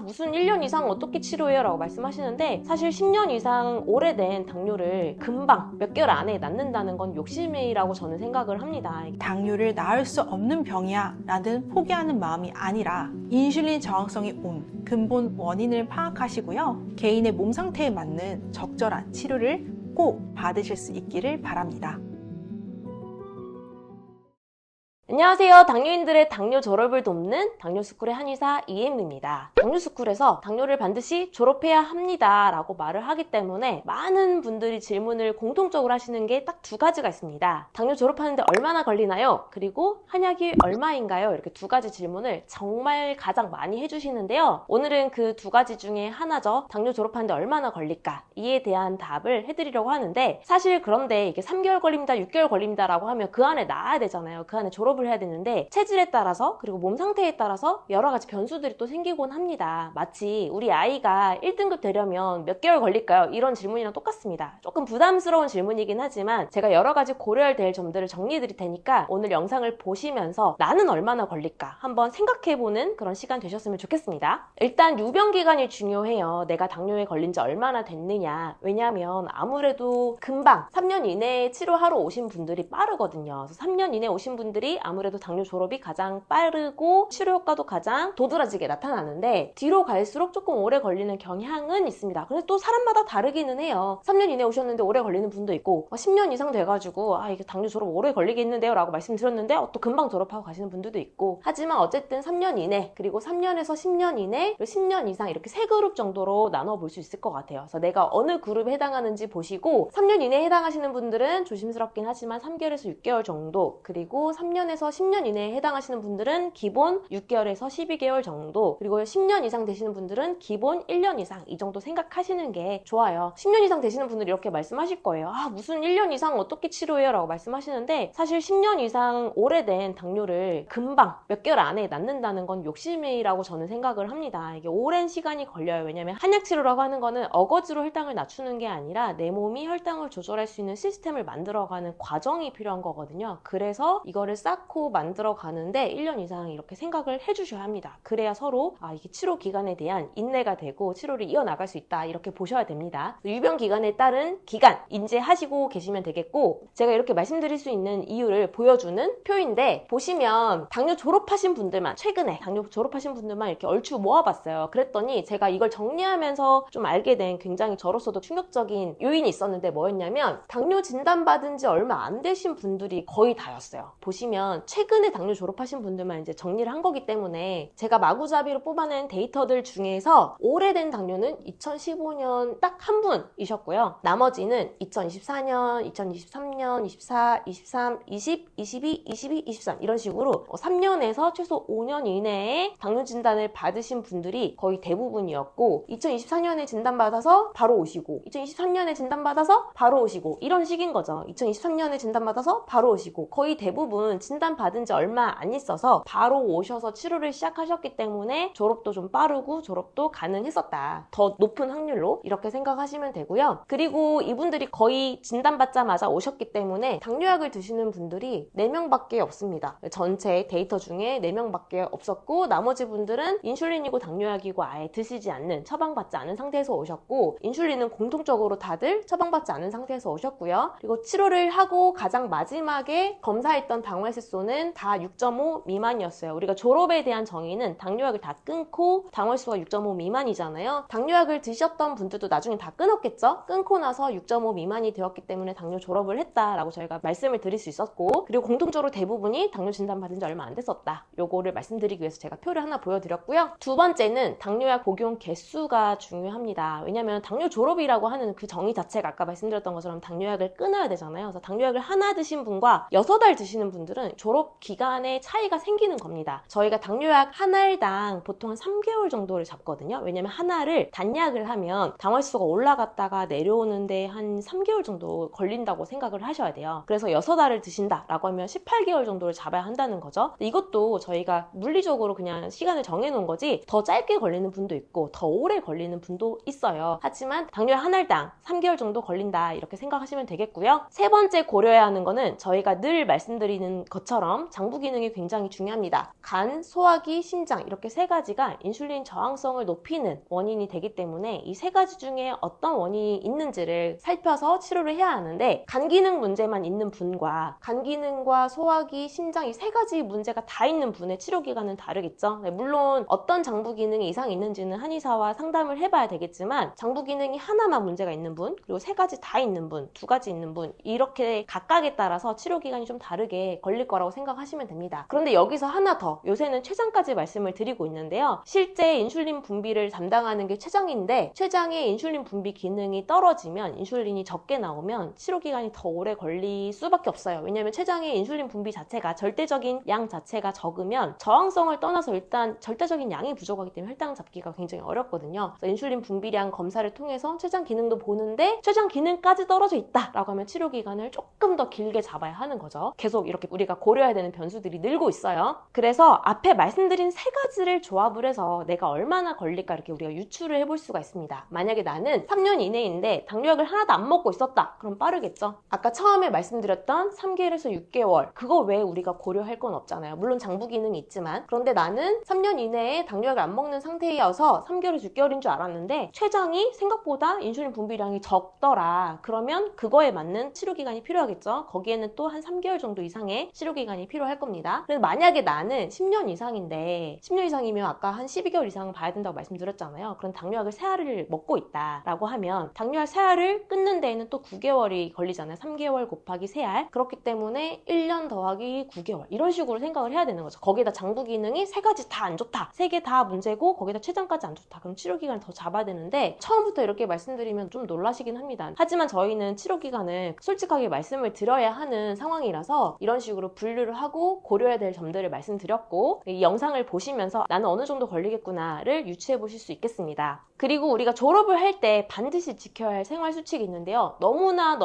무슨 1년 이상 어떻게 치료해요? 라고 말씀하시는데, 사실 10년 이상 오래된 당뇨를 금방 몇 개월 안에 낫는다는 건 욕심이라고 저는 생각을 합니다. 당뇨를 나을 수 없는 병이야 라는 포기하는 마음이 아니라 인슐린 저항성이 온 근본 원인을 파악하시고요. 개인의 몸 상태에 맞는 적절한 치료를 꼭 받으실 수 있기를 바랍니다. 안녕하세요. 당뇨인들의 당뇨 졸업을 돕는 당뇨스쿨의 한의사 이혜임입니다. 당뇨스쿨에서 당뇨를 반드시 졸업해야 합니다 라고 말을 하기 때문에 많은 분들이 질문을 공통적으로 하시는 게 딱 두 가지가 있습니다. 당뇨 졸업하는데 얼마나 걸리나요? 그리고 한약이 얼마인가요? 이렇게 두 가지 질문을 정말 가장 많이 해주시는데요. 오늘은 그 두 가지 중에 하나죠. 당뇨 졸업하는데 얼마나 걸릴까? 이에 대한 답을 해드리려고 하는데, 사실 그런데 이게 3개월 걸립니다, 6개월 걸립니다 라고 하면 그 안에 나아야 되잖아요. 그 안에 졸업을 해야 되는데, 체질에 따라서 그리고 몸 상태에 따라서 여러 가지 변수들이 또 생기곤 합니다. 마치 우리 아이가 1등급 되려면 몇 개월 걸릴까요? 이런 질문이랑 똑같습니다. 조금 부담스러운 질문이긴 하지만 제가 여러 가지 고려해야 될 점들을 정리해 드릴 테니까 오늘 영상을 보시면서 나는 얼마나 걸릴까 한번 생각해보는 그런 시간 되셨으면 좋겠습니다. 일단 유병기간이 중요해요. 내가 당뇨에 걸린 지 얼마나 됐느냐. 왜냐하면 아무래도 금방 3년 이내에 치료하러 오신 분들이 빠르거든요. 그래서 3년 이내에 오신 분들이 아무래도 당뇨 졸업이 가장 빠르고 치료 효과도 가장 도드라지게 나타나는데, 뒤로 갈수록 조금 오래 걸리는 경향은 있습니다. 근데 또 사람마다 다르기는 해요. 3년 이내에 오셨는데 오래 걸리는 분도 있고, 10년 이상 돼가지고 이게 당뇨 졸업 오래 걸리겠는데요 라고 말씀드렸는데 또 금방 졸업하고 가시는 분들도 있고, 하지만 어쨌든 3년 이내, 그리고 3년에서 10년 이내, 그리고 10년 이상, 이렇게 세 그룹 정도로 나눠볼 수 있을 것 같아요. 그래서 내가 어느 그룹에 해당하는지 보시고, 3년 이내에 해당하시는 분들은 조심스럽긴 하지만 3개월에서 6개월 정도, 그리고 3년에서 10년 이내에 해당하시는 분들은 기본 6개월에서 12개월 정도, 그리고 10년 이상 되시는 분들은 기본 1년 이상, 이 정도 생각하시는 게 좋아요. 10년 이상 되시는 분들이 이렇게 말씀하실 거예요. 무슨 1년 이상 어떻게 치료해요? 라고 말씀하시는데, 사실 10년 이상 오래된 당뇨를 금방 몇 개월 안에 낫는다는 건 욕심이라고 저는 생각을 합니다. 이게 오랜 시간이 걸려요. 왜냐면 한약 치료라고 하는 거는 어거지로 혈당을 낮추는 게 아니라 내 몸이 혈당을 조절할 수 있는 시스템을 만들어가는 과정이 필요한 거거든요. 그래서 이거를 쌓고 만들어 가는데 1년 이상 이렇게 생각을 해주셔야 합니다. 그래야 서로 이게 치료 기간에 대한 인내가 되고 치료를 이어나갈 수 있다, 이렇게 보셔야 됩니다. 유병 기간에 따른 기간 인지하시고 계시면 되겠고, 제가 이렇게 말씀드릴 수 있는 이유를 보여주는 표인데, 보시면 당뇨 졸업하신 분들만, 최근에 당뇨 졸업하신 분들만 이렇게 얼추 모아봤어요. 그랬더니 제가 이걸 정리하면서 좀 알게 된 굉장히 저로서도 충격적인 요인이 있었는데, 뭐였냐면 당뇨 진단받은 지 얼마 안 되신 분들이 거의 다였어요. 보시면 최근에 당뇨 졸업하신 분들만 이제 정리를 한 거기 때문에 제가 마구잡이로 뽑아낸 데이터들 중에서 오래된 당뇨는 2015년 딱 한 분이셨고요. 나머지는 2024년, 2023년, 24, 23, 20, 22, 22, 23 이런 식으로 3년에서 최소 5년 이내에 당뇨 진단을 받으신 분들이 거의 대부분이었고, 2024년에 진단받아서 바로 오시고, 2023년에 진단받아서 바로 오시고, 이런 식인 거죠. 2023년에 진단받아서 바로 오시고, 거의 대부분 진단받은 지 얼마 안 있어서 바로 오셔서 치료를 시작하셨기 때문에 졸업도 좀 빠르고 졸업도 가능했었다. 더 높은 확률로 이렇게 생각하시면 되고요. 그리고 이분들이 거의 진단받자마자 오셨기 때문에 당뇨약을 드시는 분들이 4명밖에 없습니다. 전체 데이터 중에 4명밖에 없었고, 나머지 분들은 인슐린이고 당뇨약이고 아예 드시지 않는, 처방받지 않은 상태에서 오셨고, 인슐린은 공통적으로 다들 처방받지 않은 상태에서 오셨고요. 그리고 치료를 하고 가장 마지막에 검사했던 당화혈색소는 다 6.5 미만이었어요. 우리가 졸업에 대한 정의는 당뇨약을 다 끊고 당화혈색소가 6.5 미만이잖아요. 당뇨약을 드셨던 분들도 나중에 다 끊었겠죠? 끊고 나서 6.5 미만이 되었기 때문에 당뇨 졸업을 했다라고 저희가 말씀을 드릴 수 있었고, 그리고 공통적으로 대부분이 당뇨 진단 받은 지 얼마 안 됐었다. 요거를 말씀드리기 위해서 제가 표를 하나 보여드렸고요. 두 번째는 당뇨약 복용 개수가 중요합니다. 왜냐면 당뇨 졸업이라고 하는 그 정의 자체가 아까 말씀드렸던 것처럼 당뇨약을 끊어야 되잖아요. 그래서 당뇨약을 하나 드신 분과 6알 드시는 분들은 졸업 기간에 차이가 생기는 겁니다. 저희가 당뇨약 한 알당 보통 한 3개월 정도를 잡거든요. 왜냐면 하나를 단약을 하면 당화혈색소가 올라갔다가 내려오는데 한 3개월 정도 걸린다고 생각을 하셔야 돼요. 그래서 6알을 드신다라고 하면 18개월 정도를 잡아야 한다는 거죠. 이것도 저희가 물리적으로 그냥 시간을 정해놓은 거지, 더 짧게 걸리는 분도 있고 더 오래 걸리는 분도 있어요. 하지만 당뇨약 한 알당 3개월 정도 걸린다, 이렇게 생각하시면 되겠고요. 세 번째 고려해야 하는 거는 저희가 늘 말씀드리는 것 이처럼 장부 기능이 굉장히 중요합니다. 간, 소화기, 심장 이렇게 세 가지가 인슐린 저항성을 높이는 원인이 되기 때문에 이 세 가지 중에 어떤 원인이 있는지를 살펴서 치료를 해야 하는데, 간 기능 문제만 있는 분과 간 기능과 소화기, 심장 이 세 가지 문제가 다 있는 분의 치료 기간은 다르겠죠. 물론 어떤 장부 기능에 이상이 있는지는 한의사와 상담을 해봐야 되겠지만, 장부 기능이 하나만 문제가 있는 분, 그리고 세 가지 다 있는 분, 두 가지 있는 분, 이렇게 각각에 따라서 치료 기간이 좀 다르게 걸릴 거라고 생각하시면 됩니다. 그런데 여기서 하나 더, 요새는 췌장까지 말씀을 드리고 있는데요. 실제 인슐린 분비를 담당하는 게 췌장인데, 췌장의 인슐린 분비 기능이 떨어지면, 인슐린이 적게 나오면 치료 기간이 더 오래 걸릴 수밖에 없어요. 왜냐하면 췌장의 인슐린 분비 자체가 절대적인 양 자체가 적으면 저항성을 떠나서 일단 절대적인 양이 부족하기 때문에 혈당 잡기가 굉장히 어렵거든요. 그래서 인슐린 분비량 검사를 통해서 췌장 기능도 보는데 췌장 기능까지 떨어져 있다라고 하면 치료 기간을 조금 더 길게 잡아야 하는 거죠. 계속 이렇게 우리가 고려해야 되는 변수들이 늘고 있어요. 그래서 앞에 말씀드린 세 가지를 조합을 해서 내가 얼마나 걸릴까 이렇게 우리가 유추를 해볼 수가 있습니다. 만약에 나는 3년 이내인데 당뇨약을 하나도 안 먹고 있었다. 그럼 빠르겠죠. 아까 처음에 말씀드렸던 3개월에서 6개월, 그거 외에 우리가 고려할 건 없잖아요. 물론 장부 기능이 있지만. 그런데 나는 3년 이내에 당뇨약을 안 먹는 상태여서 3개월에서 6개월인 줄 알았는데 췌장이 생각보다 인슐린 분비량이 적더라. 그러면 그거에 맞는 치료 기간이 필요하겠죠. 거기에는 또 한 3개월 정도 이상의 치료 기간이 필요할 겁니다. 그래서 만약에 나는 10년 이상인데, 10년 이상이면 아까 한 12개월 이상 봐야 된다고 말씀드렸잖아요. 그런 당뇨약을 3알을 먹고 있다라고 하면 당뇨약 3알을 끊는 데에는 또 9개월이 걸리잖아요. 3개월 곱하기 3알. 그렇기 때문에 1년 더하기 9개월 이런 식으로 생각을 해야 되는 거죠. 거기에다 장부 기능이 3가지 다 안 좋다, 3개 다 문제고 거기다 췌장까지 안 좋다, 그럼 치료 기간을 더 잡아야 되는데, 처음부터 이렇게 말씀드리면 좀 놀라시긴 합니다. 하지만 저희는 치료 기간을 솔직하게 말씀을 드려야 하는 상황이라서 이런 식으로 분류를 하고 고려해야 될 점들을 말씀드렸고, 이 영상을 보시면서 나는 어느 정도 걸리겠구나를 유추해 보실 수 있겠습니다. 그리고 우리가 졸업을 할 때 반드시 지켜야 할 생활 수칙이 있는데요. 너무나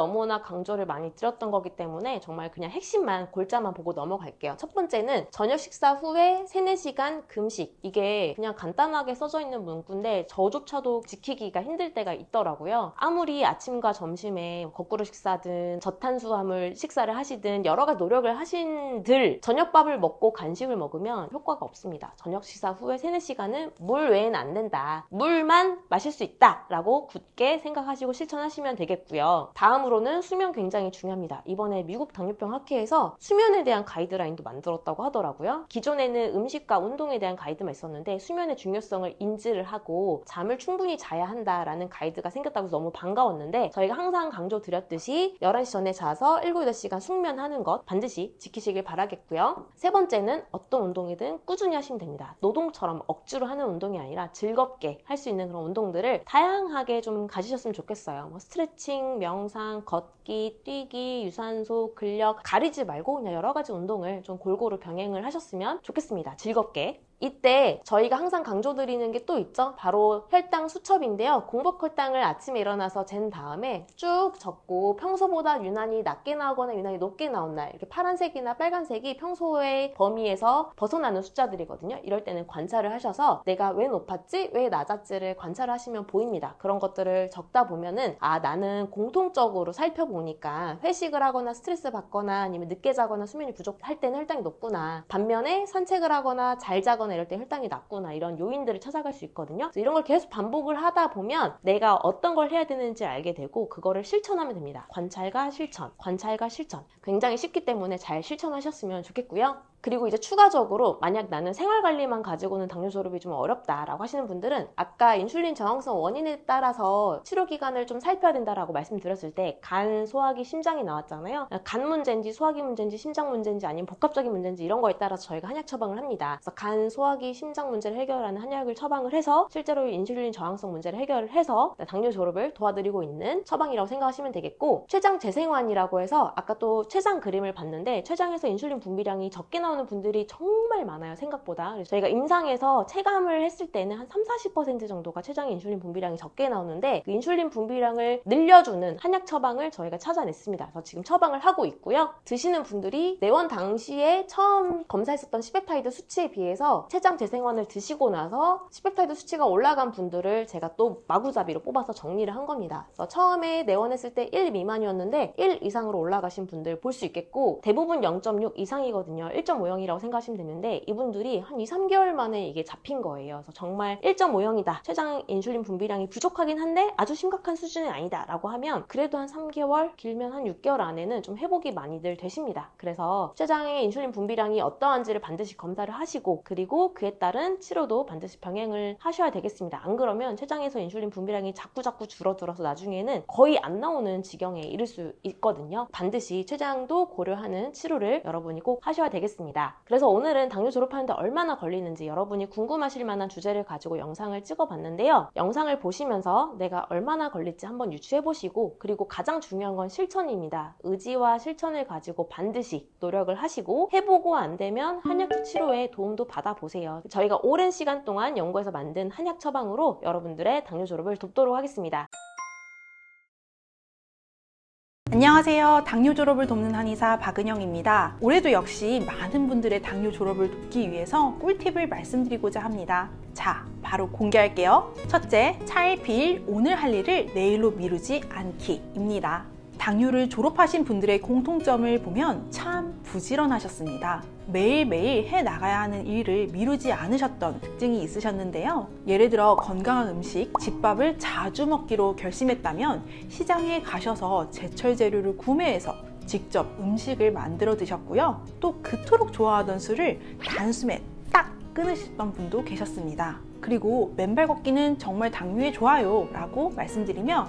강조를 많이 드렸던 거기 때문에 정말 그냥 핵심만, 골자만 보고 넘어갈게요. 첫 번째는 저녁 식사 후에 3-4시간 금식. 이게 그냥 간단하게 써져 있는 문구인데 저조차도 지키기가 힘들 때가 있더라고요. 아무리 아침과 점심에 거꾸로 식사든 저탄수화물 식사를 하시든 여러 가지 노력을 하신들 저녁밥을 먹고 간식을 먹으면 효과가 없습니다. 저녁 식사 후에 3-4시간은 물 외에는 안 된다. 물만 마실 수 있다 라고 굳게 생각하시고 실천하시면 되겠고요. 다음으로는 수면 굉장히 중요합니다. 이번에 미국 당뇨병 학회에서 수면에 대한 가이드라인도 만들었다고 하더라고요. 기존에는 음식과 운동에 대한 가이드만 있었는데 수면의 중요성을 인지를 하고 잠을 충분히 자야 한다라는 가이드가 생겼다고 해서 너무 반가웠는데, 저희가 항상 강조드렸듯이 11시 전에 자서 7-8시간 숙면하는 것 반드시 지키시길 바라겠고요. 세 번째는 어떤 운동이든 꾸준히 하시면 됩니다. 노동처럼 억지로 하는 운동이 아니라 즐겁게 할 수 있는 그런 운동들을 다양하게 좀 가지셨으면 좋겠어요. 스트레칭, 명상, 걷기, 뛰기, 유산소, 근력 가리지 말고 그냥 여러 가지 운동을 좀 골고루 병행을 하셨으면 좋겠습니다. 즐겁게. 이때 저희가 항상 강조드리는 게 또 있죠. 바로 혈당 수첩인데요. 공복 혈당을 아침에 일어나서 잰 다음에 쭉 적고 평소보다 유난히 낮게 나오거나 유난히 높게 나온 날, 이렇게 파란색이나 빨간색이 평소의 범위에서 벗어나는 숫자들이거든요. 이럴 때는 관찰을 하셔서 내가 왜 높았지? 왜 낮았지를 관찰을 하시면 보입니다. 그런 것들을 적다 보면은 나는 공통적으로 살펴보니까 회식을 하거나 스트레스 받거나 아니면 늦게 자거나 수면이 부족할 때는 혈당이 높구나. 반면에 산책을 하거나 잘 자거나 이럴 때 혈당이 낮구나. 이런 요인들을 찾아갈 수 있거든요. 그래서 이런 걸 계속 반복을 하다 보면 내가 어떤 걸 해야 되는지 알게 되고 그거를 실천하면 됩니다. 관찰과 실천, 관찰과 실천. 굉장히 쉽기 때문에 잘 실천하셨으면 좋겠고요. 그리고 이제 추가적으로 만약 나는 생활관리만 가지고는 당뇨 졸업이 좀 어렵다라고 하시는 분들은 아까 인슐린 저항성 원인에 따라서 치료기간을 좀 살펴야 된다라고 말씀드렸을 때 간, 소화기, 심장이 나왔잖아요. 간 문제인지 소화기 문제인지 심장 문제인지 아니면 복합적인 문제인지 이런 거에 따라서 저희가 한약 처방을 합니다. 그래서 간, 소화기, 심장 문제를 해결하는 한약을 처방을 해서 실제로 인슐린 저항성 문제를 해결을 해서 당뇨 졸업을 도와드리고 있는 처방이라고 생각하시면 되겠고, 췌장 재생환이라고 해서 아까 또 췌장 그림을 봤는데 췌장에서 인슐린 분비량이 적게 나오는 나오는 분들이 정말 많아요, 생각보다. 그래서 저희가 임상에서 체감을 했을 때는 한 30-40% 정도가 췌장의 인슐린 분비량이 적게 나오는데 그 인슐린 분비량을 늘려주는 한약 처방을 저희가 찾아냈습니다. 그래서 지금 처방을 하고 있고요. 드시는 분들이 내원 당시에 처음 검사했었던 시펩타이드 수치에 비해서 췌장 재생원을 드시고 나서 시펩타이드 수치가 올라간 분들을 제가 또 마구잡이로 뽑아서 정리를 한 겁니다. 그래서 처음에 내원했을 때 1 미만이었는데 1 이상으로 올라가신 분들 볼 수 있겠고, 대부분 0.6 이상이거든요. 1.5형이라고 생각하시면 되는데 이분들이 한 2-3개월 만에 이게 잡힌 거예요. 그래서 정말 1.5형이다, 췌장 인슐린 분비량이 부족하긴 한데 아주 심각한 수준은 아니다 라고 하면 그래도 한 3개월, 길면 한 6개월 안에는 좀 회복이 많이들 되십니다. 그래서 췌장의 인슐린 분비량이 어떠한지를 반드시 검사를 하시고, 그리고 그에 따른 치료도 반드시 병행을 하셔야 되겠습니다. 안 그러면 췌장에서 인슐린 분비량이 자꾸 줄어들어서 나중에는 거의 안 나오는 지경에 이를 수 있거든요. 반드시 췌장도 고려하는 치료를 여러분이 꼭 하셔야 되겠습니다. 그래서 오늘은 당뇨 졸업하는데 얼마나 걸리는지 여러분이 궁금하실 만한 주제를 가지고 영상을 찍어봤는데요. 영상을 보시면서 내가 얼마나 걸릴지 한번 유추해보시고, 그리고 가장 중요한 건 실천입니다. 의지와 실천을 가지고 반드시 노력을 하시고, 해보고 안 되면 한약 치료에 도움도 받아보세요. 저희가 오랜 시간 동안 연구해서 만든 한약 처방으로 여러분들의 당뇨 졸업을 돕도록 하겠습니다. 안녕하세요. 당뇨 졸업을 돕는 한의사 박은영입니다. 올해도 역시 많은 분들의 당뇨 졸업을 돕기 위해서 꿀팁을 말씀드리고자 합니다. 자, 바로 공개할게요. 첫째, 차일피일 오늘 할 일을 내일로 미루지 않기입니다. 당뇨를 졸업하신 분들의 공통점을 보면 참 부지런하셨습니다. 매일매일 해나가야 하는 일을 미루지 않으셨던 특징이 있으셨는데요. 예를 들어 건강한 음식, 집밥을 자주 먹기로 결심했다면 시장에 가셔서 제철 재료를 구매해서 직접 음식을 만들어 드셨고요. 또 그토록 좋아하던 술을 단숨에 딱 끊으셨던 분도 계셨습니다. 그리고 맨발 걷기는 정말 당뇨에 좋아요 라고 말씀드리며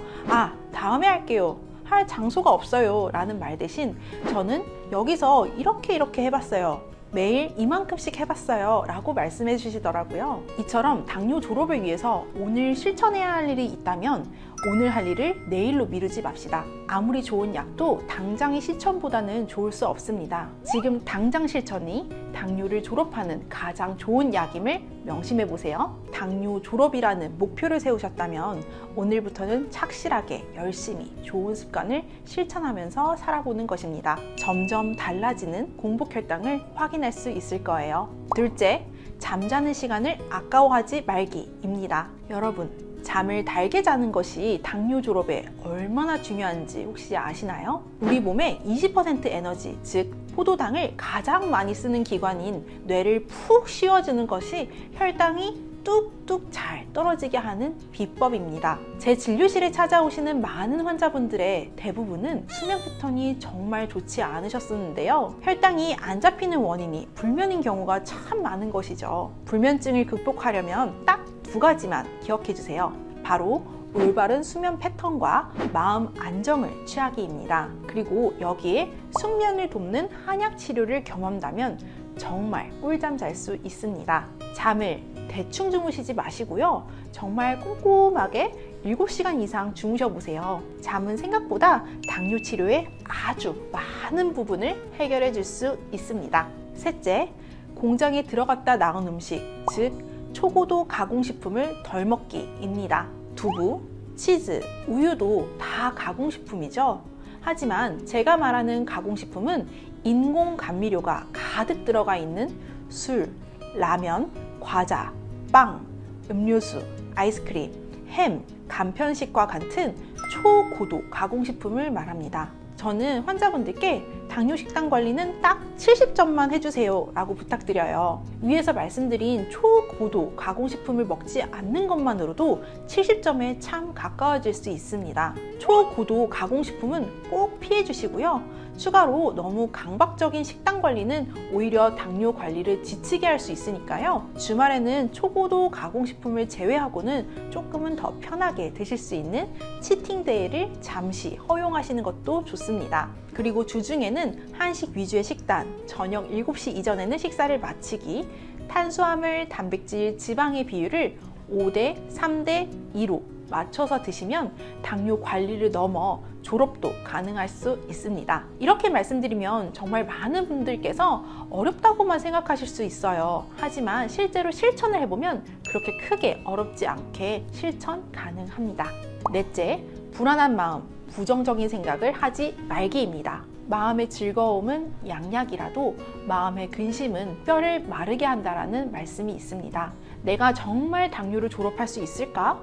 다음에 할게요, 할 장소가 없어요 라는 말 대신 저는 여기서 이렇게 해봤어요, 매일 이만큼씩 해봤어요 라고 말씀해 주시더라고요. 이처럼 당뇨 졸업을 위해서 오늘 실천해야 할 일이 있다면 오늘 할 일을 내일로 미루지 맙시다. 아무리 좋은 약도 당장의 실천보다는 좋을 수 없습니다. 지금 당장 실천이 당뇨를 졸업하는 가장 좋은 약임을 명심해 보세요. 당뇨 졸업이라는 목표를 세우셨다면 오늘부터는 착실하게 열심히 좋은 습관을 실천하면서 살아보는 것입니다. 점점 달라지는 공복 혈당을 확인할 수 있을 거예요. 둘째, 잠자는 시간을 아까워하지 말기입니다. 여러분, 잠을 달게 자는 것이 당뇨 졸업에 얼마나 중요한지 혹시 아시나요? 우리 몸의 20% 에너지, 즉 포도당을 가장 많이 쓰는 기관인 뇌를 푹 쉬어주는 것이 혈당이 뚝뚝 잘 떨어지게 하는 비법입니다. 제 진료실에 찾아오시는 많은 환자분들의 대부분은 수면 패턴이 정말 좋지 않으셨었는데요. 혈당이 안 잡히는 원인이 불면인 경우가 참 많은 것이죠. 불면증을 극복하려면 딱 2가지만 기억해 주세요. 바로 올바른 수면 패턴과 마음 안정을 취하기입니다. 그리고 여기에 숙면을 돕는 한약 치료를 겸한다면 정말 꿀잠 잘 수 있습니다. 잠을 대충 주무시지 마시고요. 정말 꼼꼼하게 7시간 이상 주무셔 보세요. 잠은 생각보다 당뇨 치료에 아주 많은 부분을 해결해 줄 수 있습니다. 셋째, 공장에 들어갔다 나온 음식, 즉 초고도 가공식품을 덜 먹기입니다. 두부, 치즈, 우유도 다 가공식품이죠. 하지만 제가 말하는 가공식품은 인공 감미료가 가득 들어가 있는 술, 라면, 과자, 빵, 음료수, 아이스크림, 햄, 간편식과 같은 초고도 가공식품을 말합니다. 저는 환자분들께 당뇨 식단 관리는 딱 70점만 해주세요 라고 부탁드려요. 위에서 말씀드린 초고도 가공식품을 먹지 않는 것만으로도 70점에 참 가까워질 수 있습니다. 초고도 가공식품은 꼭 피해 주시고요. 추가로 너무 강박적인 식단 관리는 오히려 당뇨 관리를 지치게 할 수 있으니까요. 주말에는 초고도 가공식품을 제외하고는 조금은 더 편하게 드실 수 있는 치팅데이를 잠시 허용하시는 것도 좋습니다. 그리고 주중에는 한식 위주의 식단, 저녁 7시 이전에는 식사를 마치기, 탄수화물, 단백질, 지방의 비율을 5대 3대 2로 맞춰서 드시면 당뇨 관리를 넘어 졸업도 가능할 수 있습니다. 이렇게 말씀드리면 정말 많은 분들께서 어렵다고만 생각하실 수 있어요. 하지만 실제로 실천을 해보면 그렇게 크게 어렵지 않게 실천 가능합니다. 넷째, 불안한 마음, 부정적인 생각을 하지 말기입니다. 마음의 즐거움은 양약이라도 마음의 근심은 뼈를 마르게 한다라는 말씀이 있습니다. 내가 정말 당뇨를 졸업할 수 있을까?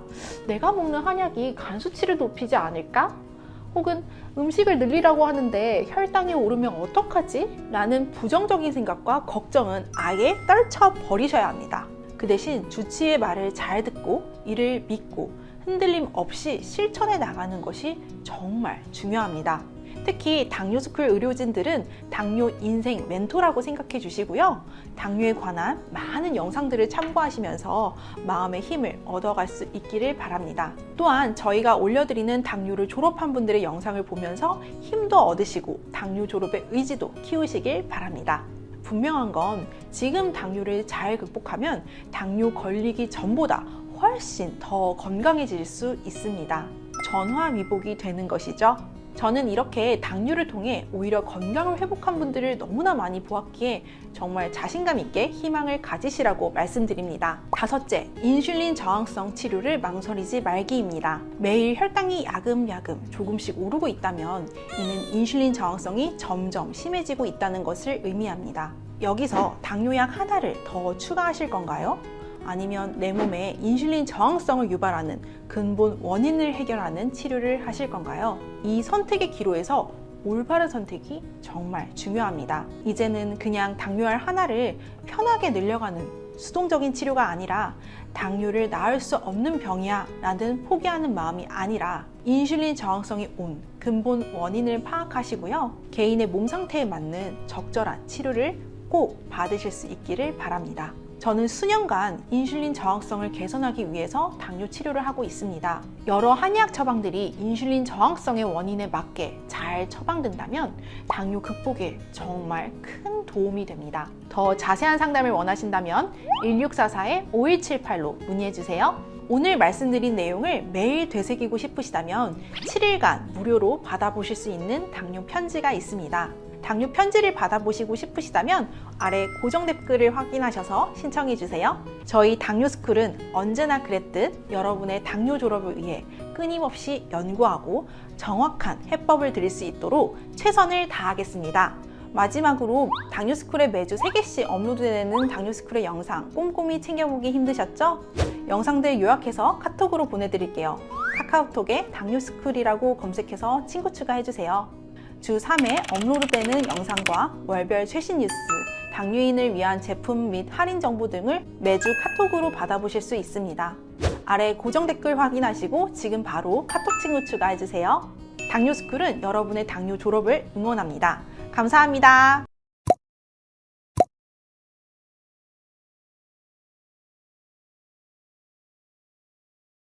내가 먹는 한약이 간 수치를 높이지 않을까? 혹은 음식을 늘리라고 하는데 혈당이 오르면 어떡하지? 라는 부정적인 생각과 걱정은 아예 떨쳐버리셔야 합니다. 그 대신 주치의 말을 잘 듣고 이를 믿고 흔들림 없이 실천해 나가는 것이 정말 중요합니다. 특히 당뇨스쿨 의료진들은 당뇨 인생 멘토라고 생각해 주시고요. 당뇨에 관한 많은 영상들을 참고하시면서 마음의 힘을 얻어갈 수 있기를 바랍니다. 또한 저희가 올려드리는 당뇨를 졸업한 분들의 영상을 보면서 힘도 얻으시고 당뇨 졸업의 의지도 키우시길 바랍니다. 분명한 건 지금 당뇨를 잘 극복하면 당뇨 걸리기 전보다 훨씬 더 건강해질 수 있습니다. 전화위복이 되는 것이죠. 저는 이렇게 당뇨를 통해 오히려 건강을 회복한 분들을 너무나 많이 보았기에 정말 자신감 있게 희망을 가지시라고 말씀드립니다. 다섯째, 인슐린 저항성 치료를 망설이지 말기입니다. 매일 혈당이 야금야금 조금씩 오르고 있다면 이는 인슐린 저항성이 점점 심해지고 있다는 것을 의미합니다. 여기서 당뇨약 하나를 더 추가하실 건가요? 아니면 내 몸에 인슐린 저항성을 유발하는 근본 원인을 해결하는 치료를 하실 건가요? 이 선택의 기로에서 올바른 선택이 정말 중요합니다. 이제는 그냥 당뇨알 하나를 편하게 늘려가는 수동적인 치료가 아니라 당뇨를 나을 수 없는 병이야 라는 포기하는 마음이 아니라 인슐린 저항성이 온 근본 원인을 파악하시고요. 개인의 몸 상태에 맞는 적절한 치료를 꼭 받으실 수 있기를 바랍니다. 저는 수년간 인슐린 저항성을 개선하기 위해서 당뇨 치료를 하고 있습니다. 여러 한의학 처방들이 인슐린 저항성의 원인에 맞게 잘 처방된다면 당뇨 극복에 정말 큰 도움이 됩니다. 더 자세한 상담을 원하신다면 1644-5178로 문의해주세요. 오늘 말씀드린 내용을 매일 되새기고 싶으시다면 7일간 무료로 받아보실 수 있는 당뇨 편지가 있습니다. 당뇨 편지를 받아보시고 싶으시다면 아래 고정 댓글을 확인하셔서 신청해주세요. 저희 당뇨스쿨은 언제나 그랬듯 여러분의 당뇨 졸업을 위해 끊임없이 연구하고 정확한 해법을 드릴 수 있도록 최선을 다하겠습니다. 마지막으로 당뇨스쿨에 매주 3개씩 업로드되는 당뇨스쿨의 영상 꼼꼼히 챙겨보기 힘드셨죠? 영상들 요약해서 카톡으로 보내드릴게요. 카카오톡에 당뇨스쿨이라고 검색해서 친구 추가해주세요. 주 3회 업로드되는 영상과 월별 최신 뉴스, 당뇨인을 위한 제품 및 할인 정보 등을 매주 카톡으로 받아보실 수 있습니다. 아래 고정 댓글 확인하시고 지금 바로 카톡 친구 추가해주세요. 당뇨스쿨은 여러분의 당뇨 졸업을 응원합니다. 감사합니다.